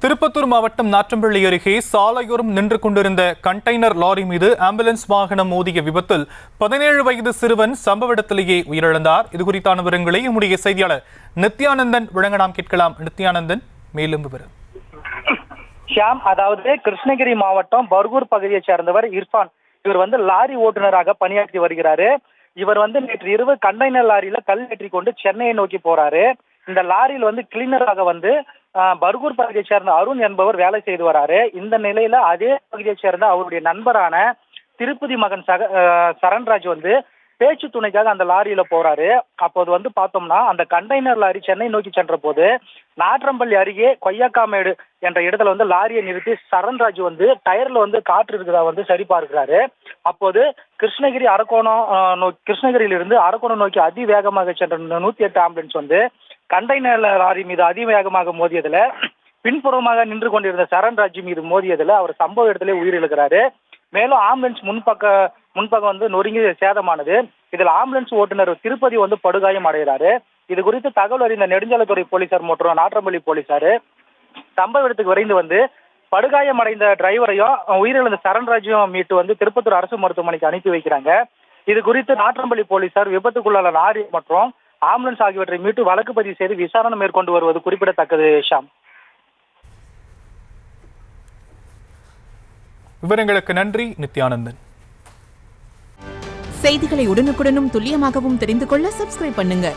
திருப்பத்தூர் மாவட்டம் நாற்றம்பள்ளி அருகே சாலையோரம் நின்று கொண்டிருந்த கண்டெய்னர் லாரி மீது ஆம்புலன்ஸ் வாகனம் மோதிய விபத்தில் 17 வயது சிறுவன் சம்பவ இடத்திலேயே உயிரிழந்தார். இதுகுறித்தான விவரங்களை நம்முடைய செய்தியாளர் நித்யானந்தன் வழங்க நாம் கேட்கலாம். நித்யானந்தன், மேலும் விவரம். ஷியாம், அதாவது கிருஷ்ணகிரி மாவட்டம் பர்கூர் பகுதியைச் சேர்ந்தவர் இர்ஃபான். இவர் லாரி ஓட்டுநராக பணியாற்றி வருகிறாரு. இவர் நேற்று இரவு கண்டெய்னர் லாரியில கல் ஏற்றி கொண்டு சென்னையை நோக்கி போறாரு. இந்த லாரியில் கிளீனராக பர்கூர் பகுதியைச் சேர்ந்த அருண் என்பவர் வேலை செய்து வராரு. இந்த நிலையில அதே பகுதியைச் சேர்ந்த அவருடைய நண்பரான திருப்பதி மகன் சரண்ராஜ் பேச்சு துணைக்காக அந்த லாரியில போறாரு. அப்போது பார்த்தோம்னா அந்த கண்டெய்னர் லாரி சென்னை நோக்கி சென்ற போது நாற்றம்பள்ளி அருகே கொய்யாக்காமேடு என்ற இடத்துல லாரியை நிறுத்தி சரண்ராஜ் டயர்ல காற்று இருக்குதா சரி பார்க்கிறாரு. அப்போது கிருஷ்ணகிரியிலிருந்து அரக்கோணம் நோக்கி அதிவேகமாக சென்ற 108 ஆம்புலன்ஸ் கண்டெய்னர் லாரி மீது அதிவேகமாக மோதியதுல பின்புறமாக நின்று கொண்டிருந்த சரண்ராஜ் மீது மோதியதுல அவர் சம்பவ இடத்திலே உயிரிழக்கிறாரு. மேலும் ஆம்புலன்ஸ் முன்பக்கம் நொறுங்கி சேதமானது. இதில் ஆம்புலன்ஸ் ஓட்டுநர் திருப்பதி படுகாயம் அடைகிறாரு. இது குறித்து தகவல் அறிந்த நெடுஞ்சாலைத்துறை போலீசார் மற்றும் நாற்றம்பள்ளி போலீசார் சம்பவ இடத்துக்கு விரைந்து படுகாயம் அடைந்த டிரைவரையும் உயிரிழந்த சரண்ராஜையும் மீட்டு திருப்பத்தூர் அரசு மருத்துவமனைக்கு அனுப்பி வைக்கிறாங்க. இது குறித்து நாற்றம்பள்ளி போலீசார் விபத்துக்குள்ளான லாரி மற்றும் ஆம்புலன்ஸ் ஆகியவற்றை மீட்டு வழக்கு பதிவு செய்து விசாரணை மேற்கொண்டு வருவது குறிப்பிடத்தக்கது. ஷாம், விவரங்களுக்கு நன்றி நித்யானந்தன். செய்திகளை உடனுக்குடனும் துல்லியமாகவும் தெரிந்து கொள்ள சப்ஸ்கிரைப் பண்ணுங்க.